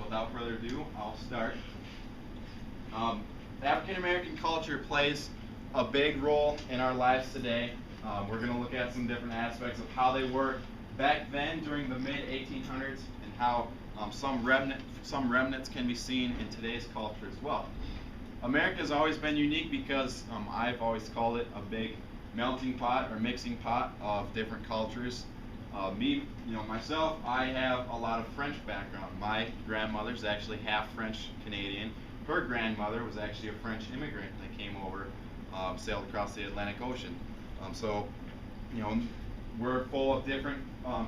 without further ado, I'll start. African American culture plays a big role in our lives today. We're going to look at some different aspects of how they were back then during the mid 1800s and how some remnants can be seen in today's culture as well. America has always been unique because I've always called it a big melting pot or mixing pot of different cultures. Myself, I have a lot of French background. My grandmother's actually half French Canadian. Her grandmother was actually a French immigrant that came over, sailed across the Atlantic Ocean. So, we're full of different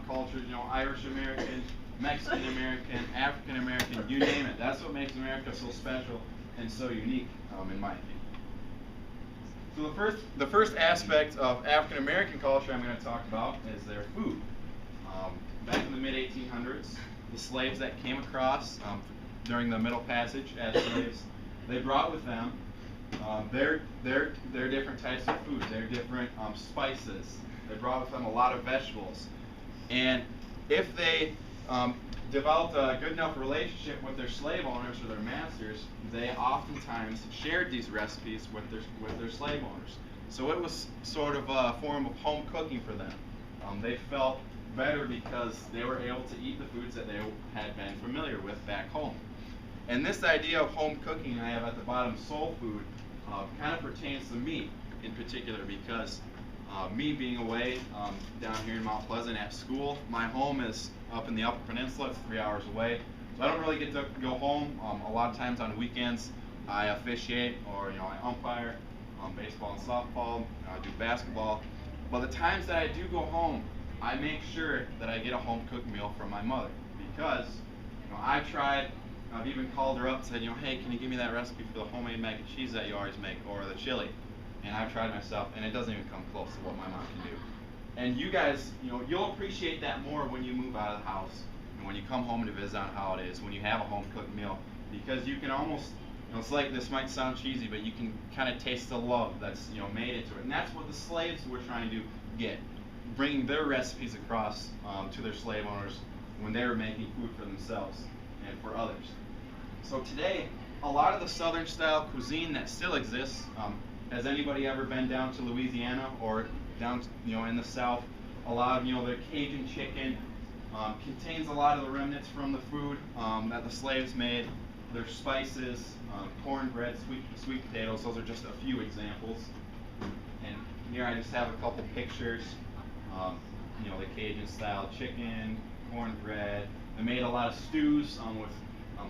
cultures. Irish American, Mexican American, African American, you name it. That's what makes America so special and so unique, in my opinion. So the first aspect of African American culture I'm going to talk about is their food. Back in the mid 1800s, the slaves that came across during the Middle Passage as slaves, they brought with them their different types of food, their different spices. They brought with them a lot of vegetables, and if they developed a good enough relationship with their slave owners or their masters, they oftentimes shared these recipes with their slave owners. So it was sort of a form of home cooking for them. They felt better because they were able to eat the foods that they had been familiar with back home. And this idea of home cooking I have at the bottom, soul food, kind of pertains to me in particular because me being away down here in Mount Pleasant at school, my home is up in the Upper Peninsula. It's 3 hours away, so I don't really get to go home. A lot of times on weekends, I officiate or I umpire baseball and softball. I do basketball. But the times that I do go home, I make sure that I get a home cooked meal from my mother because I've tried. I've even called her up and said, hey, can you give me that recipe for the homemade mac and cheese that you always make, or the chili? And I've tried myself, and it doesn't even come close to what my mom can do. And you guys, you'll appreciate that more when you move out of the house and when you come home to visit on holidays, when you have a home-cooked meal, because you can almost, it's like this might sound cheesy, but you can kind of taste the love that's, made into it. And that's what the slaves were trying to get, bringing their recipes across to their slave owners when they were making food for themselves and for others. So today, a lot of the Southern-style cuisine that still exists. Has anybody ever been down to Louisiana or down, in the South? A lot of, their Cajun chicken contains a lot of the remnants from the food that the slaves made. Their spices, cornbread, sweet potatoes. Those are just a few examples. And here I just have a couple pictures. The Cajun-style chicken, cornbread. They made a lot of stews with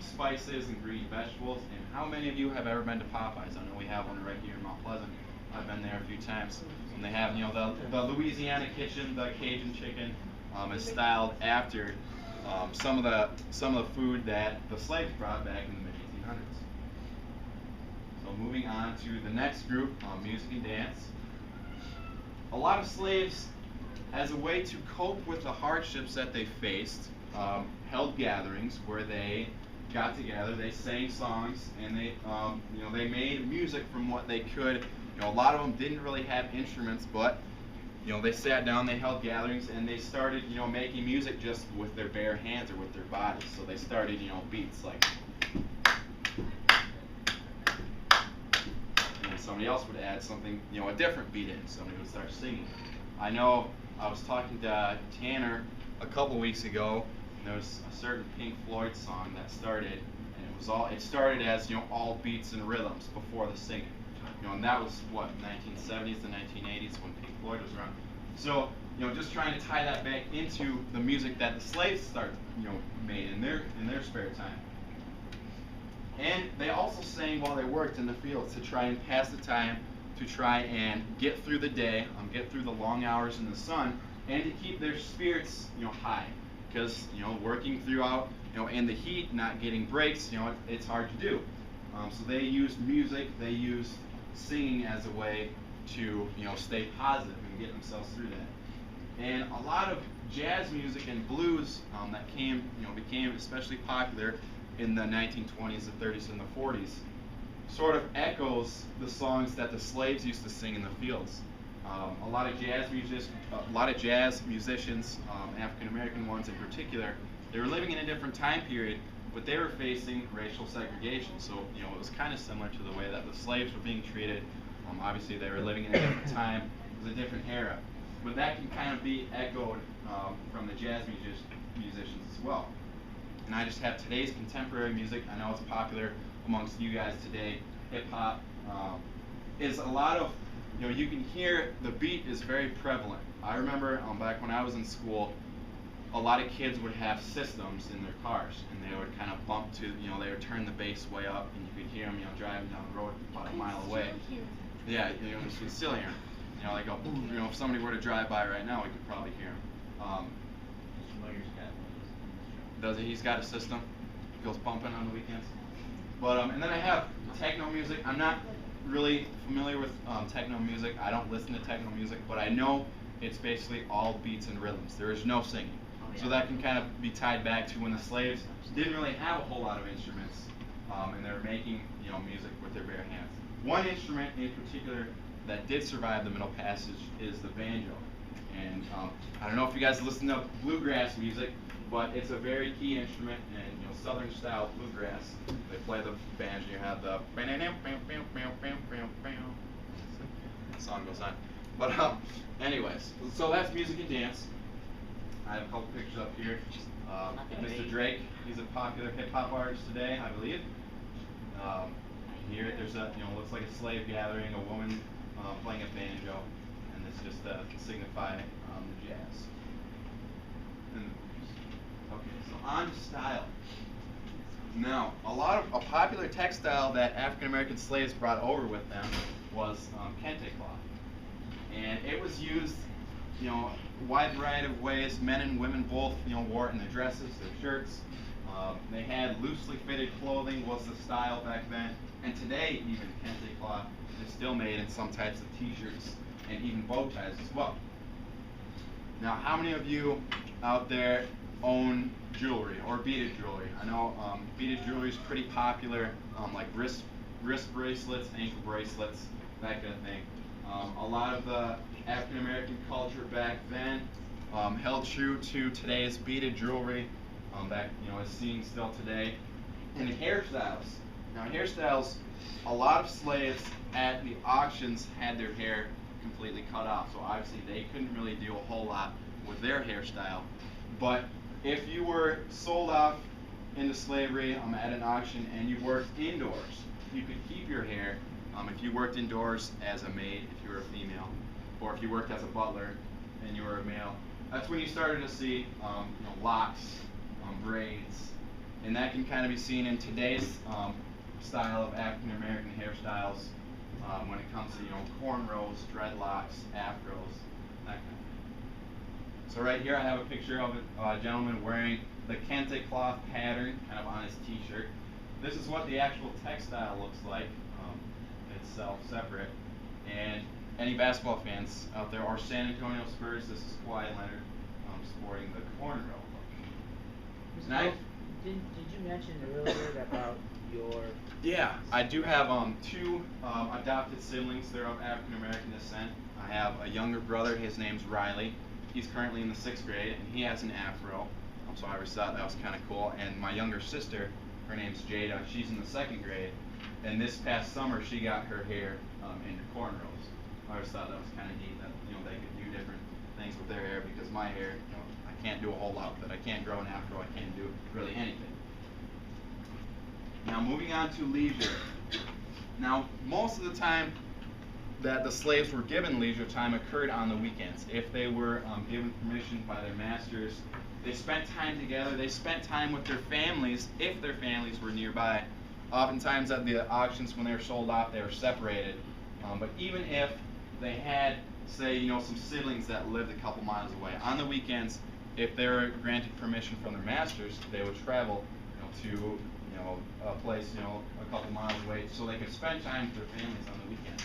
spices and green vegetables. And how many of you have ever been to Popeyes? I know we have one right here in Mount Pleasant. I've been there a few times. And they have, the Louisiana kitchen, the Cajun chicken is styled after some of the food that the slaves brought back in the mid 1800s. So moving on to the next group, music and dance. A lot of slaves, as a way to cope with the hardships that they faced, held gatherings where they got together, they sang songs, and they made music from what they could. A lot of them didn't really have instruments, but they sat down, they held gatherings, and they started making music just with their bare hands or with their bodies. So they started beats like, and somebody else would add something a different beat in. Somebody would start singing. I know I was talking to Tanner a couple weeks ago. There was a certain Pink Floyd song that started, and it started as all beats and rhythms before the singing, and that was what 1970s to 1980s when Pink Floyd was around. So just trying to tie that back into the music that the slaves made in their spare time. And they also sang while they worked in the fields to try and pass the time, to try and get through the day, get through the long hours in the sun, and to keep their spirits high. Because working throughout in the heat, not getting breaks, it's hard to do. So they used music, they used singing as a way to stay positive and get themselves through that. And a lot of jazz music and blues that became especially popular in the 1920s, the 30s, and the 40s sort of echoes the songs that the slaves used to sing in the fields. A lot of jazz musicians, African American ones in particular, they were living in a different time period, but they were facing racial segregation. So, you know, it was kind of similar to the way that the slaves were being treated. Obviously, they were living in a different time. It was a different era. But that can kind of be echoed from the jazz musicians as well. And I just have today's contemporary music. I know it's popular amongst you guys today. Hip hop is a lot of, you know, you can hear the beat is very prevalent. I remember back when I was in school, a lot of kids would have systems in their cars, and they would kind of bump to, you know, they would turn the bass way up, and you could hear them, you know, driving down the road about a mile away. Yeah, you know, you can still hear them. You know, they go, boom, you know, if somebody were to drive by right now, we could probably hear them. Does he? He's got a system. He goes bumping on the weekends. But and then I have techno music. I'm not really familiar with techno music. I don't listen to techno music, but I know it's basically all beats and rhythms. There is no singing. So that can kind of be tied back to when the slaves didn't really have a whole lot of instruments, and they were making, you know, music with their bare hands. One instrument in particular that did survive the Middle Passage is the banjo. And I don't know if you guys listen to bluegrass music, but it's a very key instrument in, you know, Southern style bluegrass. They play the banjo. You have the song goes on. But anyways, so that's music and dance. I have a couple pictures up here. Mr. Drake, he's a popular hip hop artist today, I believe. Here, there's a, you know, looks like a slave gathering, a woman playing a banjo, and it's just to signify the jazz. And, okay, so on to style. Now, a popular textile that African American slaves brought over with them was kente cloth, and it was used, you know, a wide variety of ways. Men and women both, you know, wore it in their dresses, their shirts. They had loosely fitted clothing was the style back then, and today even kente cloth is still made in some types of t-shirts and even bow ties as well. Now, how many of you out there own jewelry or beaded jewelry? I know beaded jewelry is pretty popular, like wrist bracelets, ankle bracelets, that kind of thing. A lot of the African American culture back then held true to today's beaded jewelry, that, you know, is seen still today. And hairstyles. Now, hairstyles, a lot of slaves at the auctions had their hair completely cut off, so obviously they couldn't really do a whole lot with their hairstyle. But if you were sold off into slavery at an auction and you worked indoors, you could keep your hair. If you worked indoors as a maid, if you were a female, or if you worked as a butler and you were a male, that's when you started to see, you know, locks, braids, and that can kind of be seen in today's style of African American hairstyles when it comes to, you know, cornrows, dreadlocks, afros, that kind of thing. So right here I have a picture of a gentleman wearing the kente cloth pattern kind of on his t-shirt. This is what the actual textile looks like itself, separate. And any basketball fans out there, or San Antonio Spurs, this is Kawhi Leonard sporting the cornrow look. Did you mention earlier about your... Yeah, I do have two adopted siblings. They're of African American descent. I have a younger brother. His name's Riley. He's currently in the 6th grade, and he has an afro. So I always thought that was kind of cool. And my younger sister, her name's Jada. She's in the 2nd grade, and this past summer she got her hair into cornrows. I always thought that was kind of neat that, you know, they could do different things with their hair, because my hair, you know, I can't do a whole lot with it. I can't grow an afro. I can't do really anything. Now, moving on to leisure. Now, most of the time that the slaves were given leisure time occurred on the weekends. If they were given permission by their masters, they spent time together. They spent time with their families, if their families were nearby. Oftentimes at the auctions, when they were sold off, they were separated. But even if they had, say, you know, some siblings that lived a couple miles away, on the weekends, if they were granted permission from their masters, they would travel, you know, to, you know, a place, you know, a couple miles away, so they could spend time with their families on the weekend.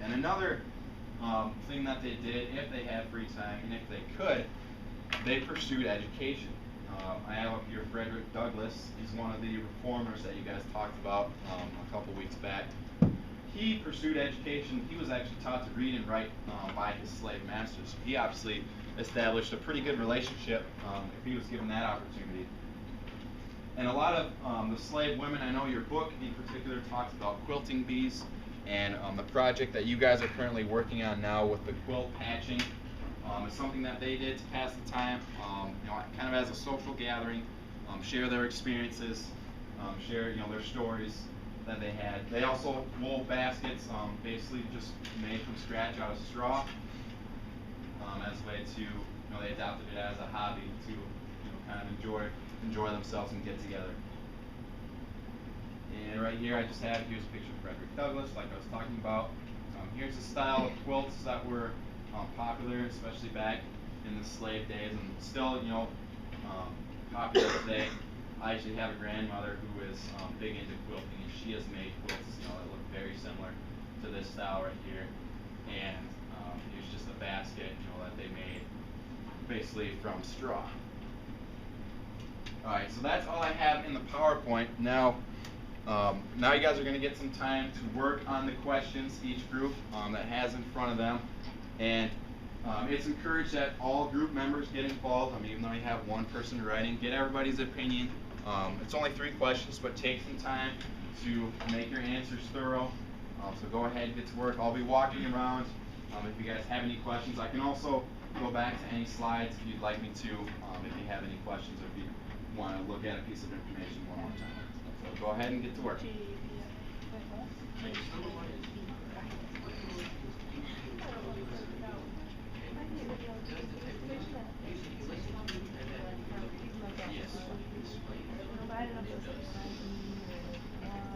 And another thing that they did, if they had free time and if they could, they pursued education. I have up here Frederick Douglass. He's one of the reformers that you guys talked about a couple weeks back. He pursued education. He was actually taught to read and write by his slave masters. He obviously established a pretty good relationship if he was given that opportunity. And a lot of the slave women, I know your book in particular talks about quilting bees, and the project that you guys are currently working on now with the quilt patching is something that they did to pass the time, kind of as a social gathering, share their experiences, share their stories that they had. They also wove baskets, basically just made from scratch out of straw, as a way to, they adopted it as a hobby to, kind of enjoy themselves and get together. And right here, I just have, here's a picture of Frederick Douglass, like I was talking about. Here's the style of quilts that were popular, especially back in the slave days, and still, popular today. I actually have a grandmother who is big into quilting, and she has made quilts, that look very similar to this style right here. And here's just a basket, that they made basically from straw. All right, so that's all I have in the PowerPoint. Now you guys are going to get some time to work on the questions, each group that has in front of them. And it's encouraged that all group members get involved. Even though you have one person writing, get everybody's opinion. It's only 3 questions, but take some time to make your answers thorough. So go ahead and get to work. I'll be walking around. If you guys have any questions, I can also go back to any slides if you'd like me to, if you have any questions or if you want to look at a piece of information one more time. So go ahead and get to work.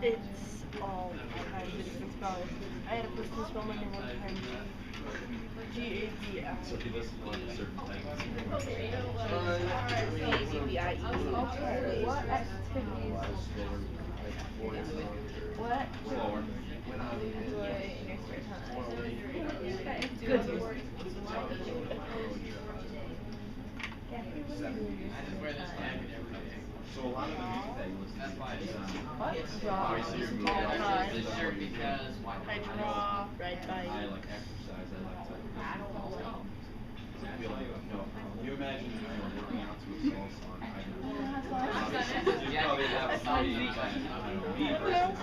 It's all kinds of different spellings. I had a person spell my name one time. G-A-D-S. So if you listen to certain things. C-A-B-I-E. What activities? What? Slower. Good. So a lot of the music that you listen to is What? obviously you're moving. I draw, ride bike. I like exercise. I like to. I feel like, you imagine working out to a slow song. You probably have a pretty me person. I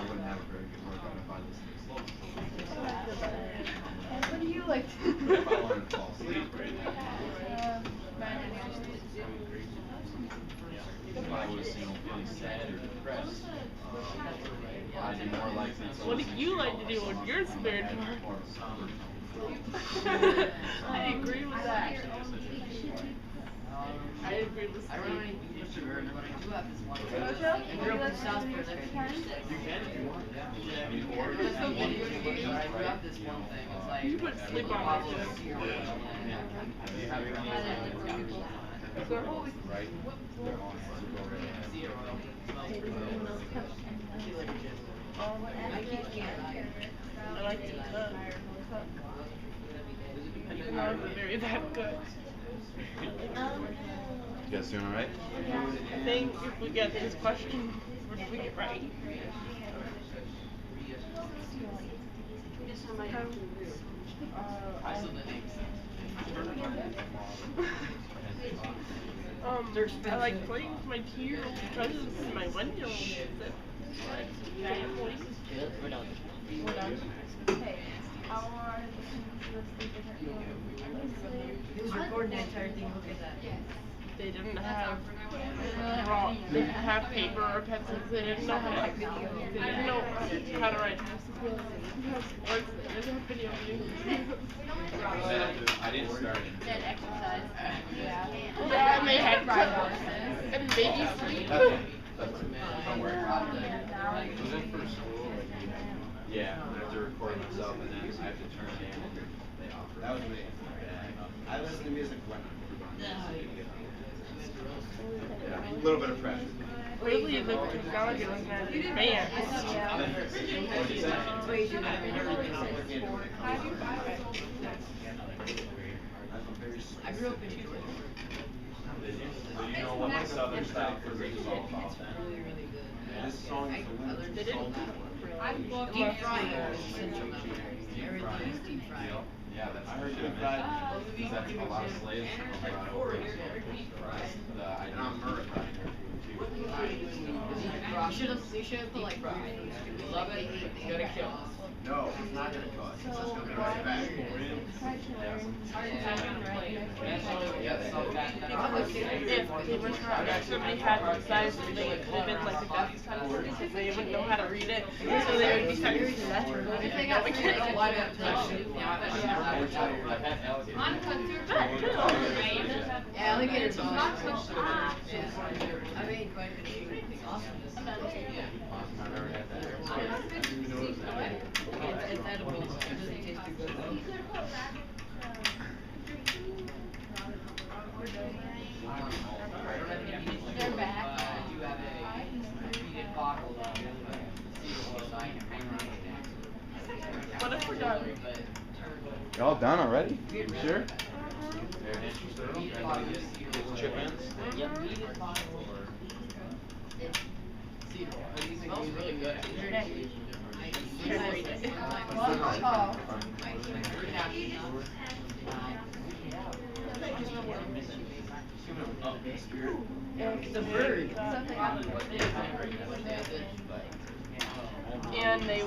wouldn't have a very good workout if I listened to slow songs. What do you like to do? If I wanted to fall asleep right now. If I was, feeling sad or depressed, I'd be more likely to. What do you like to do when you're spare time? More of a somber tone. I agree with that. I agree with that. You can if you want, yeah. Or if you want, You would sleep on my chest. Do you have any right? They're on I like to cook. Even though I'm not very that good. You guys doing alright? I think if we get this question, we're doing it right. I like playing with my 2-year-old cousins and my 1-year-old. We're done. Hey, how are It was recording the entire thing, look at that. They didn't have paper or pencils. They didn't know how to write sports. They didn't have video games. I didn't start it. That exercise. Yeah, and they had and baby sleep. I'm worried about that. Was it for school? Yeah, I have to record myself and then I have to turn it in and they offer. That was me. I listen to music when yeah, a little bit of pressure. Really, the technology wasn't as advanced. I grew up in Did you know what my Southern style fruit is all about then? really, really good. This song is They didn't. Deep frying is essential now. Everything is deep fried. Yeah, that's I heard deep fried. Because that's a lot of slaves brought over. And I'm Murray. We should have put like love it, gonna kill us. No, it's not gonna cut. It's just gonna be right back. If somebody had the size, they would have been like a death sentence because they wouldn't know how to read it. So they would be stuck reading that. If they got yeah, alligators are awesome. I mean, but it's awesome. It's edible. It doesn't taste too good though. They're back. What if we're done? Y'all done already? You sure? Chip ins? Yep. Smells really good. It's the bird. And they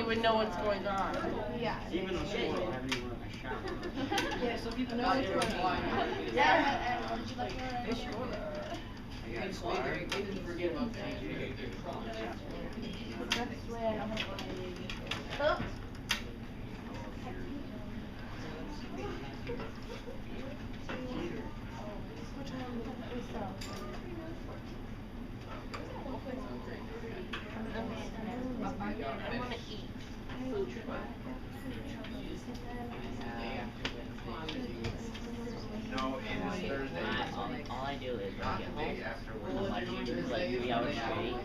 would know what's going on. Yeah. Even though school don't have anyone in the shower. Yeah, so people know it's going on. Yeah. Would you like It's like, we didn't forget about that. That's the way I don't have to. I want to eat food. No, it's Thursday. All I do is when I get home, I'm watching YouTube for like 3 hours straight.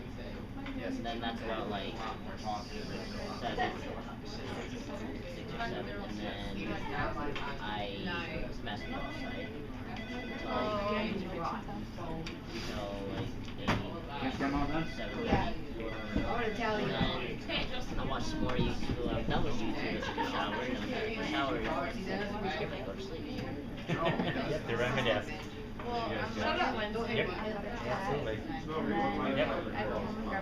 And then that's about like 7, 6 or 7, and then I mess with outside. Until like 8, 7, Yeah. and then I watch some more YouTube. I'm done with YouTube in the shower, and I'm in the shower, I go to sleep. Yep, they're right my desk. Shut up, Wednesday. Yep, absolutely. Yep.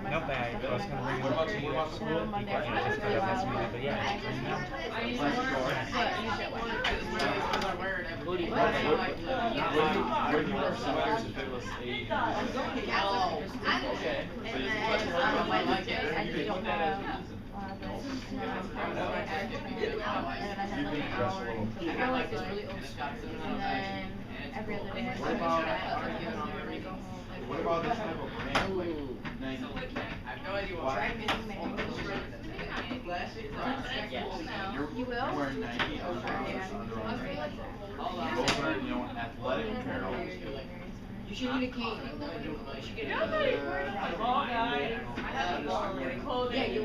Nope, I was gonna bring it up to you at school, because you just got up this week, but yeah. Who do you Where do you wear sweaters if it was 80? Okay. So you I like it. I just don't have. I got like this really old stuff. And then every other day I What about this type of brand? Like Nike? I have no idea what. You will? You're wearing Nike, Under Armour. Those are, you know, athletic apparel. You should eat a cane. You should get a Yeah, you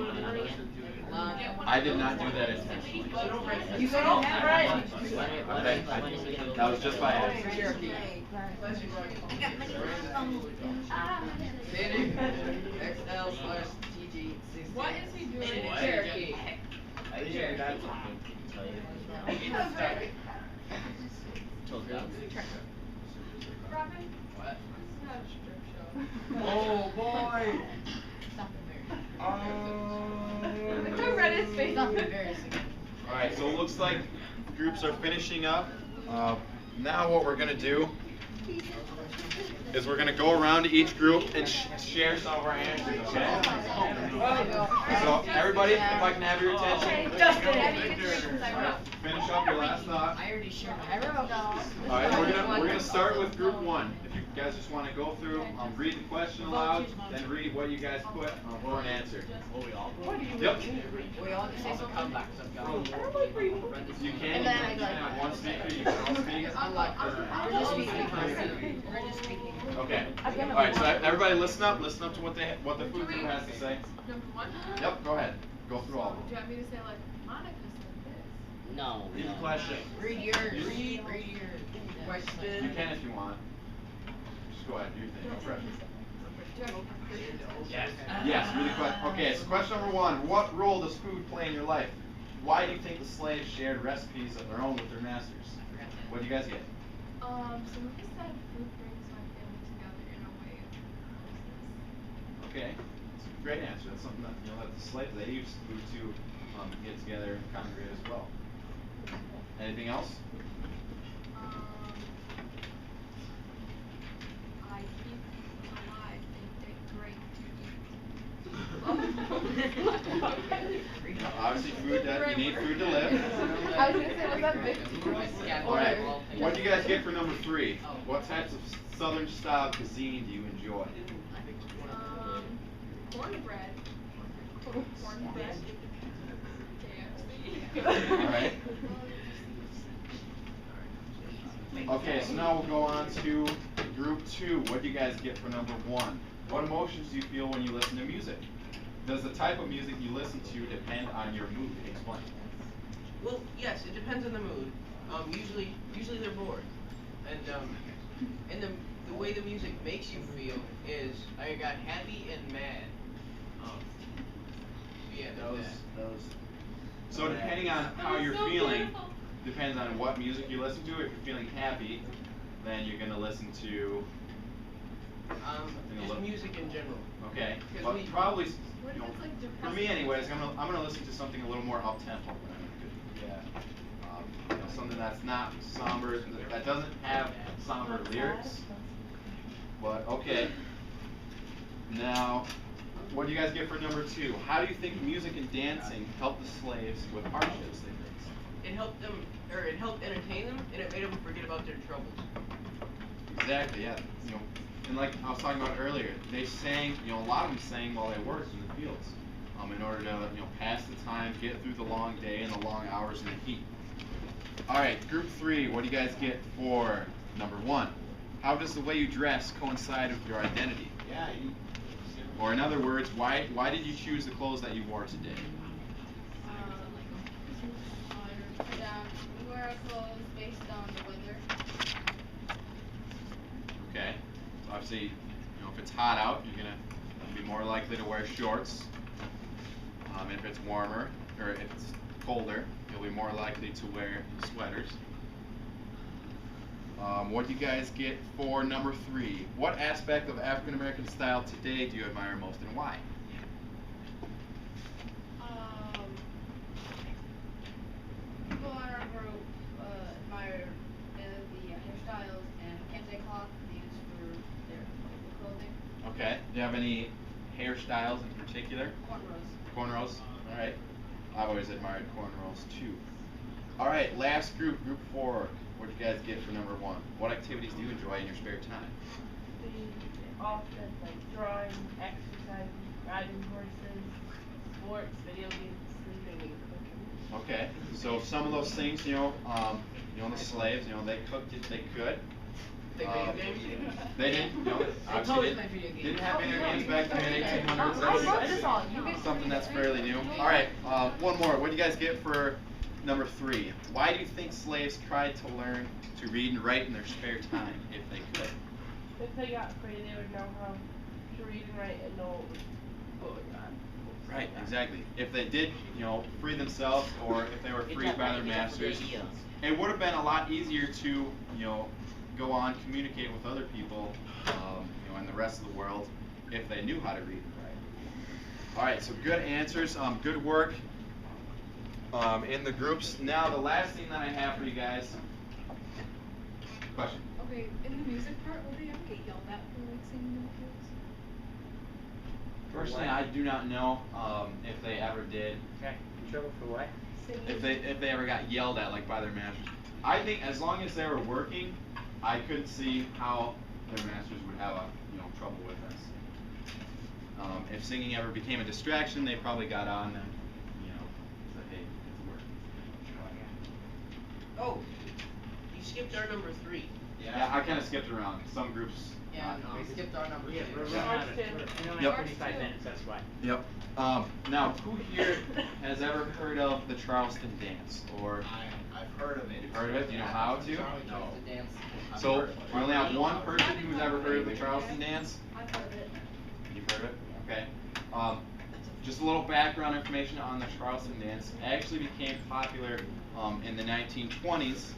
I did not do that intentionally. You don't have right. Okay, that was just by accident. XL/TG 16. What is he doing? What? Cherokee. I think you got What? Oh boy! I read his face. Nothing embarrassing. Alright, so it looks like groups are finishing up. Now what we're going to do is we're going to go around to each group and share some of our answers, okay? So everybody, if I can have your attention. Finish up your last thought. I already shared Alright, we're gonna start with group 1. If you guys just want to go through, read the question aloud, then read what you guys put or an answer. Yep. We all just say something. You can have one speaker, you can all speak. We're just speaking. We're just speaking. Okay. Alright, so everybody listen up to what the food group has to say. Number 1? Yep, go ahead. Go through all of Do you them. want me to say like, Monica said this? No. Read the No. question. Read yours. Read your question. You can if you want. Just go ahead, do your thing. No pressure. Do you want me to Yes. Yes, read the question. Okay, so question number 1. What role does food play in your life? Why do you think the slaves shared recipes of their own with their masters? What do you guys get? So we just said food brings my family together in a way. Okay, that's a great answer. That's something that that the slaves they used to get together and congregate as well. Anything else? I keep alive and take great to eat. Obviously, food that you need food to live. I was gonna say, was that big? All right. What do you guys get for number 3? What types of Southern style cuisine do you enjoy? Cornbread. Cornbread. All right. Okay, so now we'll go on to group 2. What do you guys get for number 1? What emotions do you feel when you listen to music? Does the type of music you listen to depend on your mood? Explain. Well, yes, it depends on the mood. Usually they're bored, and the way the music makes you feel is I got happy and mad. Yeah, those. So depending on how you're feeling, depends on what music you listen to. If you're feeling happy, then you're gonna listen to just music in general. Okay, but probably, for me anyways, I'm gonna listen to something a little more up tempo when I'm in a good mood. Yeah. Something that's not somber, that doesn't have somber lyrics. But okay. Now, what do you guys get for number 2? How do you think music and dancing helped the slaves with hardships they faced? It helped them, or it helped entertain them, and it made them forget about their troubles. Exactly, yeah. And like I was talking about earlier, they sang, a lot of them sang while they worked in the fields, in order to, pass the time, get through the long day and the long hours in the heat. All right, group 3, what do you guys get for number 1? How does the way you dress coincide with your identity? Yeah. Or in other words, why did you choose the clothes that you wore today? We wear our clothes based on the weather. Okay. So obviously, if it's hot out, you're gonna be more likely to wear shorts. If it's warmer, or if it's colder, you'll be more likely to wear sweaters. What do you guys get for number 3? What aspect of African American style today do you admire most and why? People in our group admire the hairstyles and kente cloth they use for their clothing. Okay. Do you have any hairstyles in particular? Cornrows. Cornrows? Alright. I've always admired cornrows too. Alright, last group, group 4. What do you guys get for number 1? What activities do you enjoy in your spare time? Often like drawing, exercising, riding horses, sports, video games, sleeping, and cooking. Okay, so some of those things, the slaves, they cooked it, they could. They video games? They didn't, obviously always played video games. didn't have video games back then in the 1800s. That's something that's fairly new. All right, one more. What do you guys get for number 3? Why do you think slaves tried to learn to read and write in their spare time if they could? If they got free, they would know how to read and write and know what was on. Right, exactly. If they did, free themselves, or if they were freed by their masters, it would have been a lot easier to, go on, communicate with other people, in the rest of the world, if they knew how to read and write. All right, so good answers, good work in the groups. Now, the last thing that I have for you guys. Question. Okay, in the music part, will they ever get yelled at for like singing in the fields? Personally, I do not know if they ever did. Okay, in trouble for what? If they ever got yelled at like by their masters. I think as long as they were working, I couldn't see how their masters would have trouble with us. If singing ever became a distraction, they probably got on them, said, hey, it's work. Oh, you skipped our number 3. Yeah, I kind of skipped around. Some groups. Yeah, no, we skipped our number 2. Yeah, we're running out of we only have 25 minutes, that's why. Yep. Now, who here has ever heard of the Charleston dance? Or I've heard of it. you've heard of it? Do you know how to? No. So we only have one person who's ever heard of the Charleston dance. I've heard of it. You've heard of it? Okay. Just a little background information on the Charleston dance. It actually became popular in the 1920s,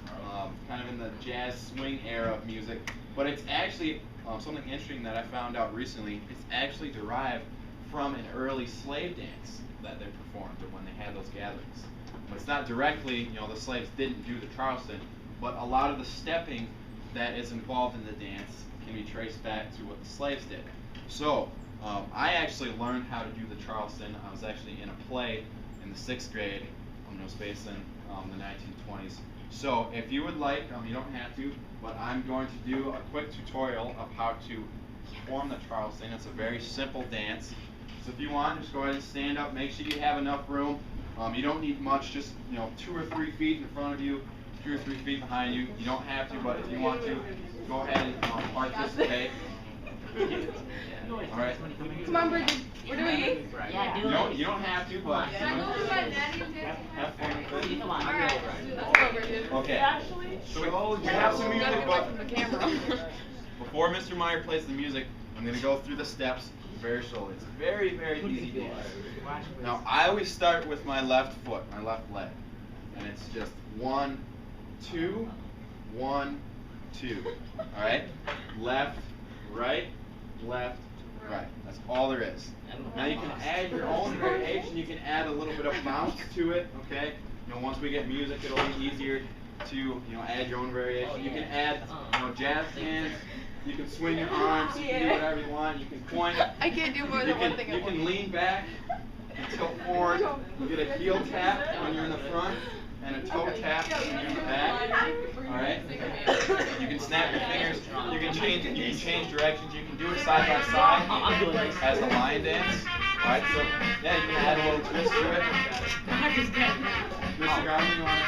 kind of in the jazz swing era of music. But it's actually something interesting that I found out recently. It's actually derived from an early slave dance that they performed when they had those gatherings. But it's not directly, the slaves didn't do the Charleston, but a lot of the stepping that is involved in the dance can be traced back to what the slaves did. So I actually learned how to do the Charleston. I was actually in a play in the 6th grade. It was based in the 1920s. So if you would like, you don't have to, but I'm going to do a quick tutorial of how to perform the Charleston. It's a very simple dance. So if you want, just go ahead and stand up. Make sure you have enough room. You don't need much, just 2 or 3 feet in front of you, 2 or 3 feet behind you. You don't have to, but if you want to, go ahead and participate. All right. Come on, Bridget. We're doing it. Yeah, do it. You don't have to, but Can I go over my nanny and dance? have fun with it. Come on. Alright, let's do that. Okay. So we have some music, but before Mr. Meyer plays the music, I'm going to go through the steps very slowly. It's a very, very easy dance. Now, I always start with my left foot, my left leg. And it's just 1, 2, 1, 2. All right? Left, right, left, right. That's all there is. Now you can add your own variation. You can add a little bit of bounce to it, okay? Once we get music, it'll be easier to, add your own variation. You can add, jazz hands. You can swing your arms. You can do whatever you want. You can point. I can't do more than one thing You can lean back and tilt forward. You get a heel tap when you're in the front and a toe tap when you're in the back. All right. You can snap your fingers. You can change directions. You can do it side by side as a line dance. All right. So yeah, you can add a little twist to it. Mr. Garvin, you want to?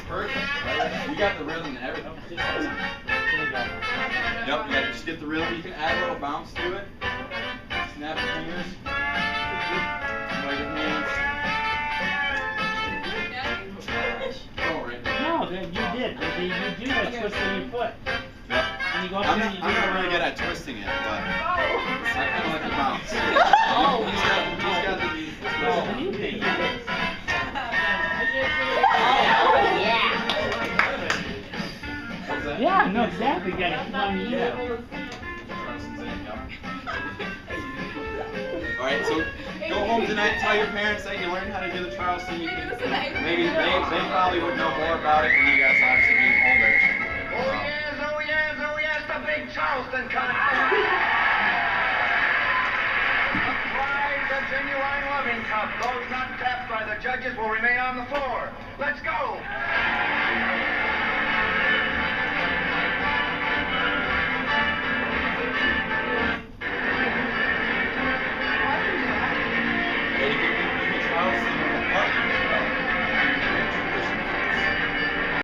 Perfect. Right? You got the rhythm and everything. Yep. You got to just get the rhythm. You can add a little bounce to it. Snap your fingers. Wave your hands. Oh, right there. No, you did. You do that twist on your foot. Yep. And you go up I'm and you do not it. really good at twisting it, but I kind of like the bounce. Oh, He's got the beat. Oh, you did. Yeah, no, exactly. You got a fun Alright, so go home tonight, tell your parents that you learned how to do the Charleston. You can, maybe they probably would know more about it than you guys obviously being older. Oh yes, the big Charleston contest. The prize, a genuine loving cup. Those not tapped by the judges will remain on the floor. Let's go. You can Charleston